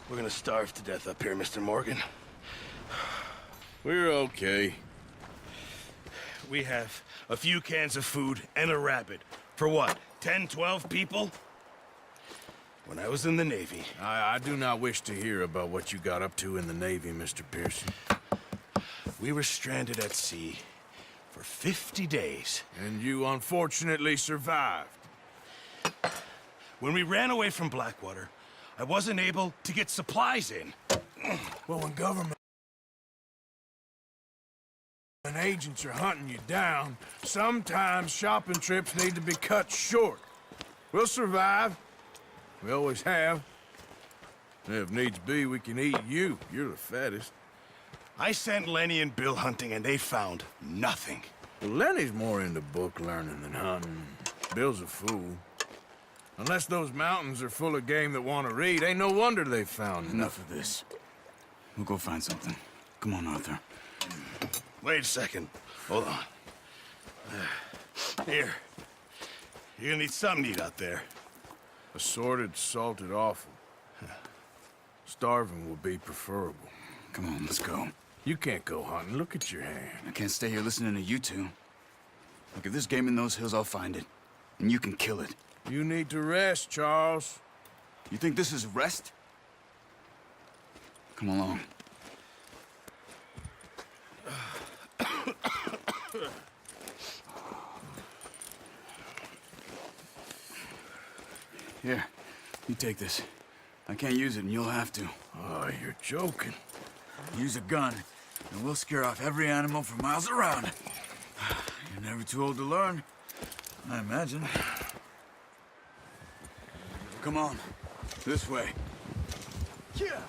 We're gonna starve to death up here, Mr. Morgan. We're okay. We have a few cans of food and a rabbit. For what, 10, 12 people? When I was in the Navy... I do not wish to hear about what you got up to in the Navy, Mr. Pearson. We were stranded at sea for 50 days. And you unfortunately survived. When we ran away from Blackwater, I wasn't able to get supplies in. Well, when government agents are hunting you down, sometimes shopping trips need to be cut short. We'll survive. We always have. And if needs be, we can eat you. You're the fattest. I sent Lenny and Bill hunting, and they found nothing. Well, Lenny's more into book learning than hunting. Bill's a fool. Unless those mountains are full of game that want to read, ain't no wonder they found Enough of this. We'll go find something. Come on, Arthur. Wait a second. Hold on. Here. You're gonna need something to eat out there. Assorted, salted offal. Starving will be preferable. Come on, let's go. You can't go hunting. Look at your hand. I can't stay here listening to you two. Look, if there's game in those hills, I'll find it. And you can kill it. You need to rest, Charles. You think this is rest? Come along. Here, you take this. I can't use it, and you'll have to. Oh, you're joking. Use a gun, and we'll scare off every animal for miles around. You're never too old to learn, I imagine. Come on, this way. Yeah.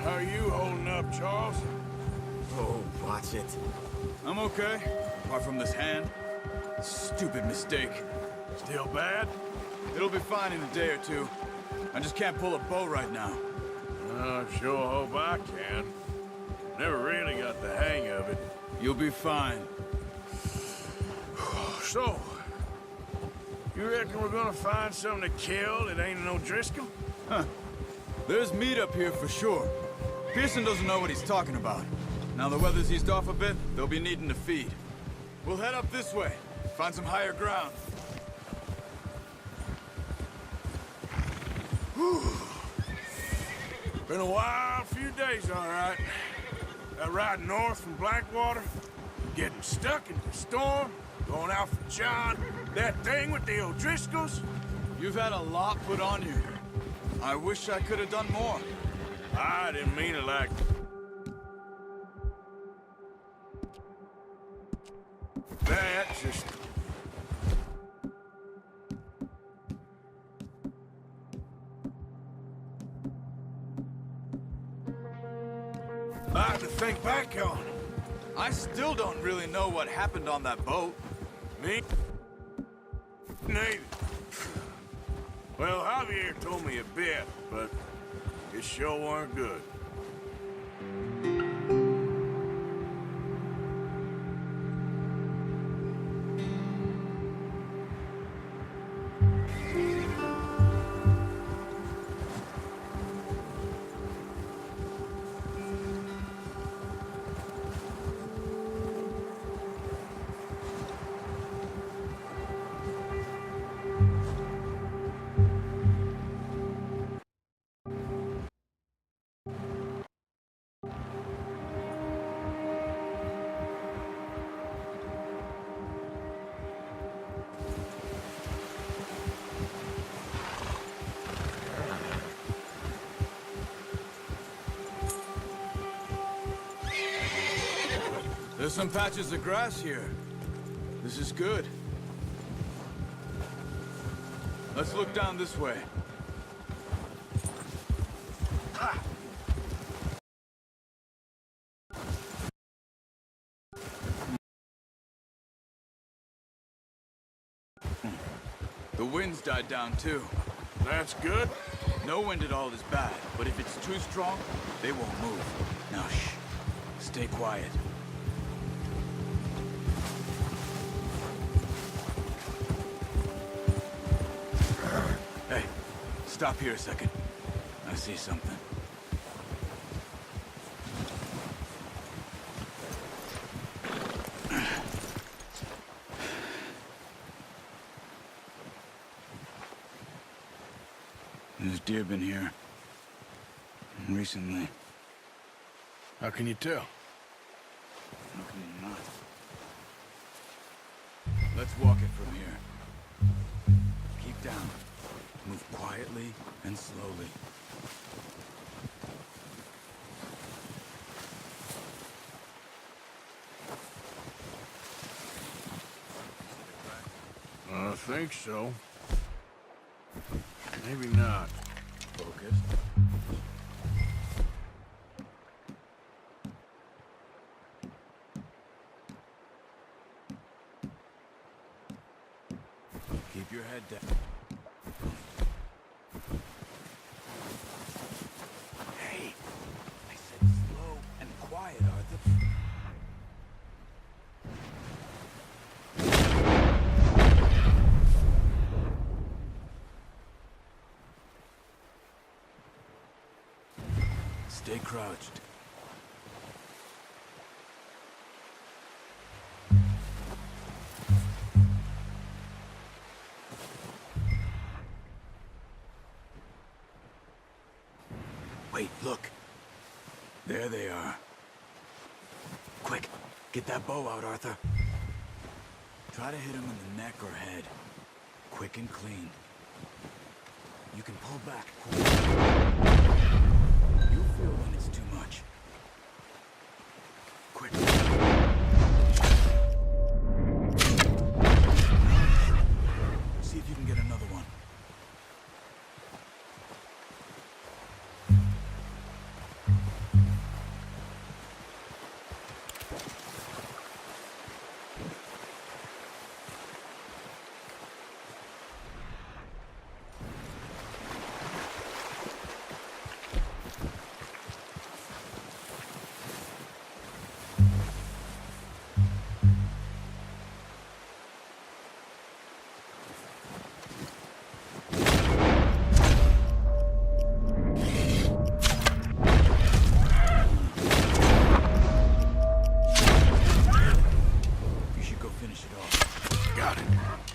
How are you holding up, Charles? Oh, watch it. I'm okay, apart from this hand. Stupid mistake. Still bad? It'll be fine in a day or two. I just can't pull a bow right now. I sure hope I can. Never really got the hang of it. You'll be fine. So, you reckon we're gonna find something to kill that ain't no Driscoll? Huh. There's meat up here for sure. Pearson doesn't know what he's talking about. Now the weather's eased off a bit, they'll be needing to feed. We'll head up this way, find some higher ground. Whew. Been a wild few days, all right. That ride north from Blackwater, getting stuck in the storm, going out for John, that thing with the O'Driscolls. You've had a lot put on you. I wish I could have done more. I didn't mean it like that, just... I have to think back on. I still don't really know what happened on that boat. Me? Neither. Well, Javier told me a bit, but it sure weren't good. There's some patches of grass here. This is good. Let's look down this way. The wind's died down too. That's good. No wind at all is bad, but if it's too strong, they won't move. Now shh. Stay quiet. Stop here a second. I see something. There's deer been here. Recently. How can you tell? How can you not? Let's walk it from here. Keep down. Move quietly and slowly. I think so. Maybe not. Focus. Keep your head down. Hey, I said slow and quiet, Arthur. Stay crouched. Wait, look. There they are. Quick, get that bow out, Arthur. Try to hit him in the neck or head. Quick and clean. You can pull back. You'll feel when it's too much. Quick. See if you can get another one.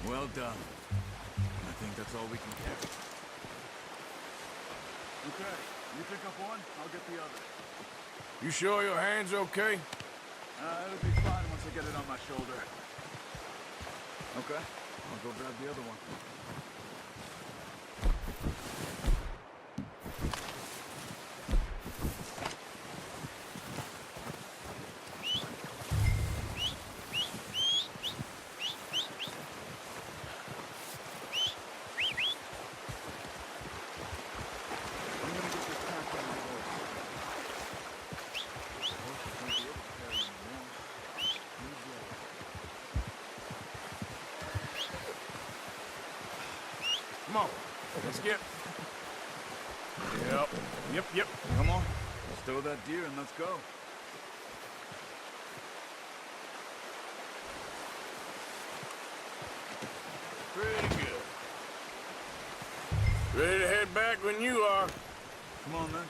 Well done. I think that's all we can get. Okay, you pick up one, I'll get the other. You sure your hand's okay? It'll be fine once I get it on my shoulder. Okay, I'll go grab the other one. Come on, let's get... Yep. Come on, let's throw that deer and let's go. Pretty good. Ready to head back when you are. Come on then,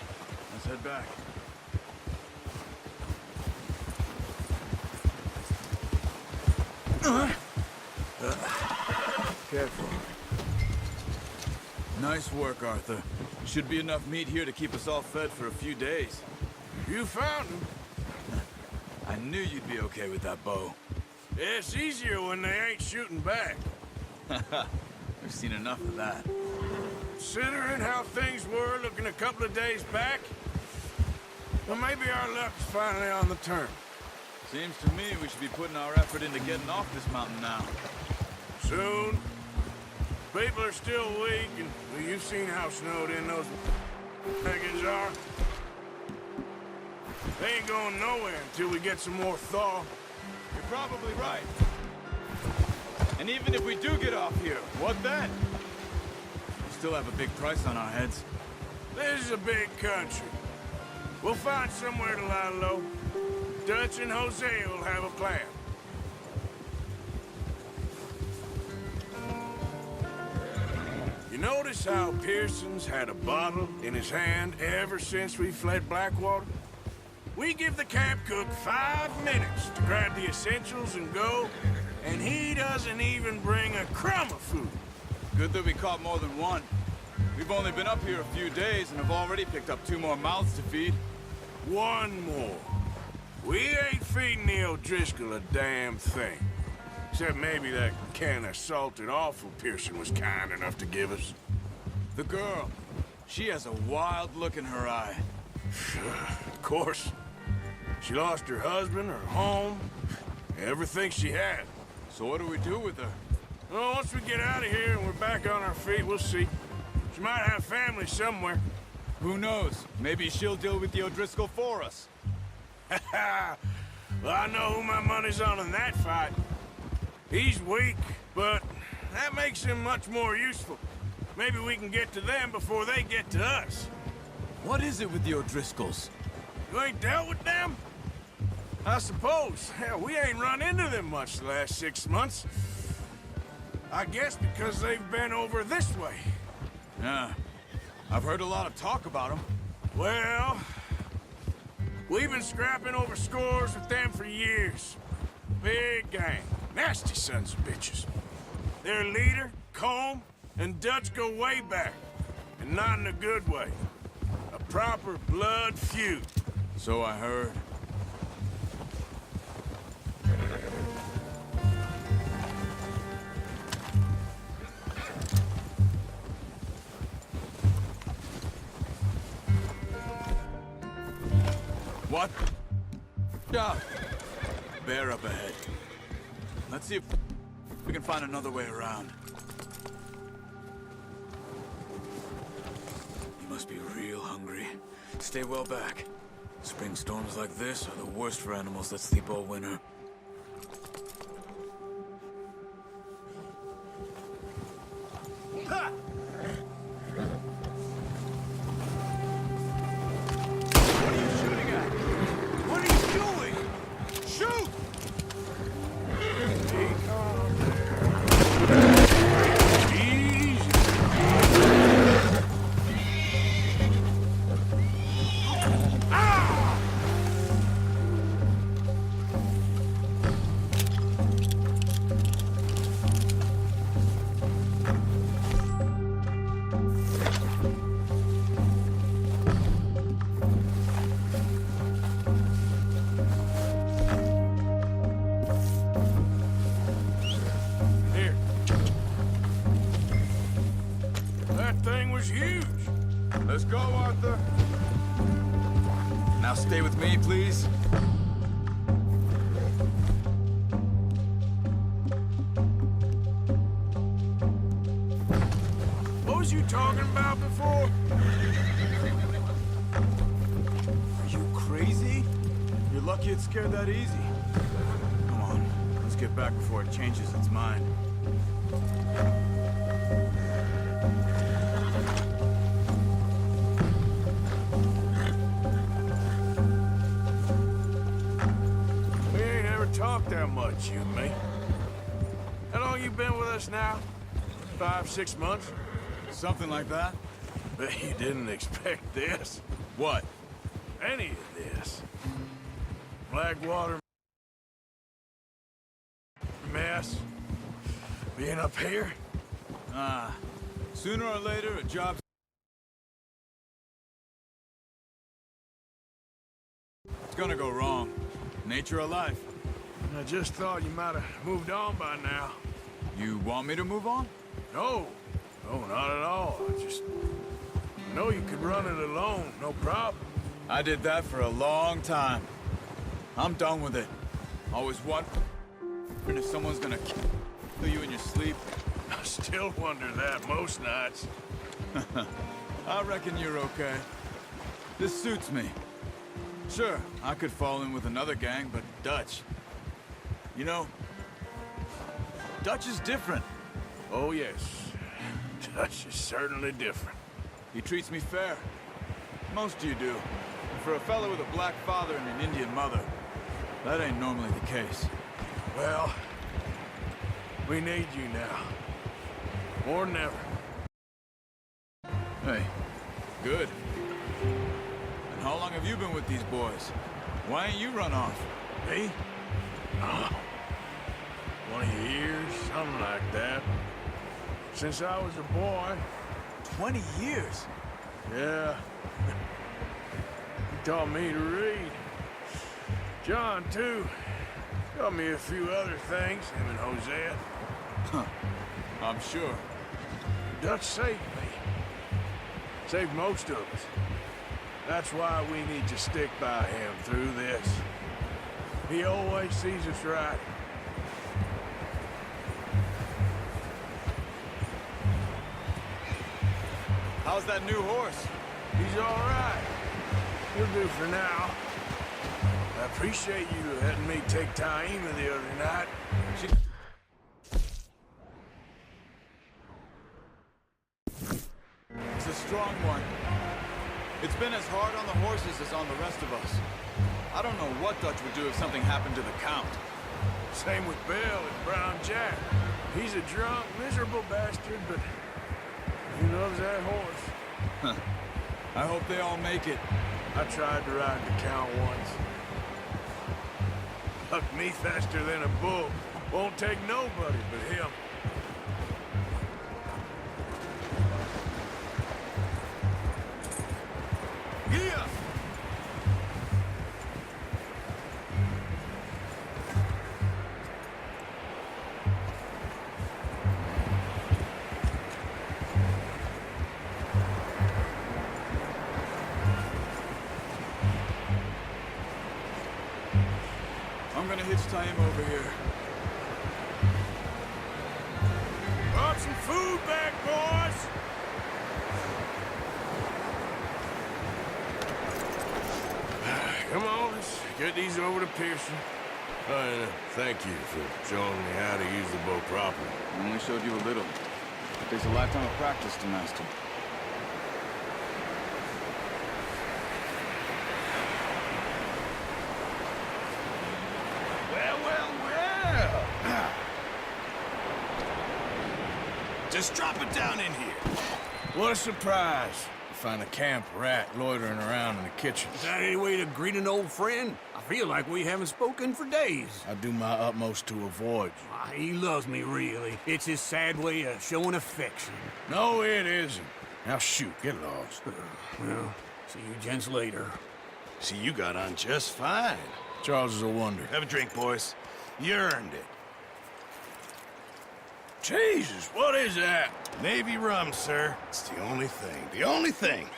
let's head back. Careful. Nice work, Arthur. Should be enough meat here to keep us all fed for a few days. You found him. I knew you'd be okay with that bow. It's easier when they ain't shooting back. We've seen enough of that. Considering how things were looking a couple of days back, well, maybe our luck's finally on the turn. Seems to me we should be putting our effort into getting off this mountain now. Soon. People are still weak, and well, you've seen how snowed in those wagons are. They ain't going nowhere until we get some more thaw. You're probably right. And even if we do get off here, what then? We still have a big price on our heads. This is a big country. We'll find somewhere to lie low. Dutch and Hosea will have a plan. You notice how Pearson's had a bottle in his hand ever since we fled Blackwater? We give the camp cook 5 minutes to grab the essentials and go, and he doesn't even bring a crumb of food. Good that we caught more than one. We've only been up here a few days and have already picked up 2 more mouths to feed. One more. We ain't feeding the O'Driscoll a damn thing. Except maybe that can of salted offal Pearson was kind enough to give us. The girl, she has a wild look in her eye. Of course. She lost her husband, her home, everything she had. So what do we do with her? Well, once we get out of here and we're back on our feet, we'll see. She might have family somewhere. Who knows? Maybe she'll deal with the O'Driscoll for us. Well, I know who my money's on in that fight. He's weak, but that makes him much more useful. Maybe we can get to them before they get to us. What is it with the O'Driscolls? You ain't dealt with them? I suppose. Hell, we ain't run into them much the last 6 months. I guess because they've been over this way. Yeah. I've heard a lot of talk about them. Well, we've been scrapping over scores with them for years. Big gang. Nasty sons of bitches. Their leader, Colm, and Dutch go way back. And not in a good way. A proper blood feud. So I heard. What? Yeah. Bear up ahead. Let's see if we can find another way around. You must be real hungry. Stay well back. Spring storms like this are the worst for animals that sleep all winter. Ha! What are you shooting at? What are you doing? Shoot! Huge. Let's go, Arthur. Now stay with me, please. What was you talking about before? Are you crazy? You're lucky it's scared that easy. Come on, let's get back before it changes its mind. Talk that much, you and me. How long you been with us now? 5, 6 months? Something like that? Bet you didn't expect this. What? Any of this. Blackwater mess. Being up here. Sooner or later, a job's... It's gonna go wrong. Nature of life. I just thought you might have moved on by now. You want me to move on? No. No, not at all. I know you could run it alone, no problem. I did that for a long time. I'm done with it. Always wondering if someone's gonna kill you in your sleep. I still wonder that most nights. I reckon you're okay. This suits me. Sure, I could fall in with another gang, but Dutch... You know, Dutch is different. Oh, yes. Dutch is certainly different. He treats me fair. Most of you do. And for a fellow with a black father and an Indian mother, that ain't normally the case. Well, we need you now. More than ever. Hey, good. And how long have you been with these boys? Why ain't you run off? Me? 20 years, something like that. Since I was a boy. 20 years? Yeah. He taught me to read. John, too. Taught me a few other things, him and Hosea. I'm sure. Dutch saved me. Saved most of us. That's why we need to stick by him through this. He always sees us right. How's that new horse? He's all right. He'll do for now. I appreciate you letting me take Taima the other night. She... It's a strong one. It's been as hard on the horses as on the rest of us. I don't know what Dutch would do if something happened to the Count. Same with Bill and Brown Jack. He's a drunk, miserable bastard, but he loves that horse. I hope they all make it. I tried to ride the Count once. Bucked me faster than a bull. Won't take nobody but him. Yeah! I'm gonna hitch Taima over here. Brought some food back, boys! Come on, let's get these over to Pearson. And thank you for showing me how to use the bow properly. I only showed you a little. It takes a lifetime of practice to master. Well. Just drop it down in here. What a surprise. To find a camp rat loitering around in the kitchen. Is that any way to greet an old friend? I feel like we haven't spoken for days. I do my utmost to avoid you. He loves me, really. It's his sad way of showing affection. No, it isn't. Now shoot, get lost. Well, see you gents later. See, you got on just fine. Charles is a wonder. Have a drink, boys. You earned it. Jesus, what is that? Navy rum, sir. It's the only thing. The only thing.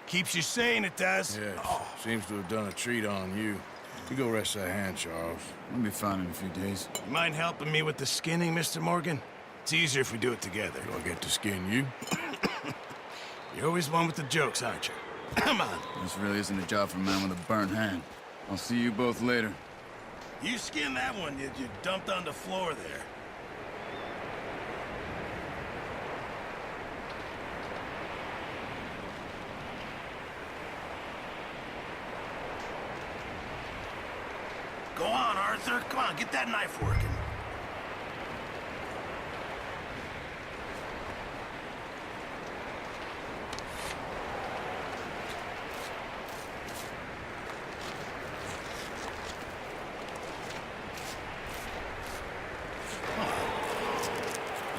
Keeps you sane, it does. Yes, seems to have done a treat on you. You go rest that hand, Charles. I'll be fine in a few days. You mind helping me with the skinning, Mr. Morgan? It's easier if we do it together. Do I get to skin you? You're always one with the jokes, aren't you? Come on. This really isn't a job for a man with a burnt hand. I'll see you both later. You skinned that one you dumped on the floor there. Go on, Arthur. Come on, get that knife working.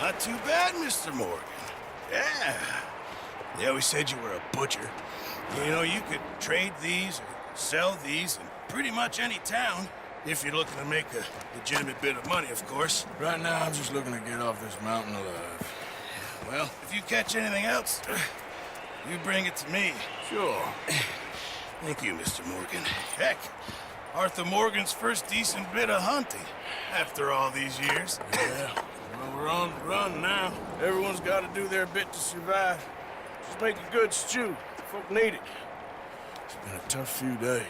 Not too bad, Mr. Morgan. Yeah. They always said you were a butcher. You know, you could trade these or sell these in pretty much any town. If you're looking to make a legitimate bit of money, of course. Right now, I'm just looking to get off this mountain alive. Well, if you catch anything else, you bring it to me. Sure. Thank you, Mr. Morgan. Heck, Arthur Morgan's first decent bit of hunting after all these years. Yeah. Well, we're on the run now. Everyone's got to do their bit to survive. Just make a good stew. Folk need it. It's been a tough few days.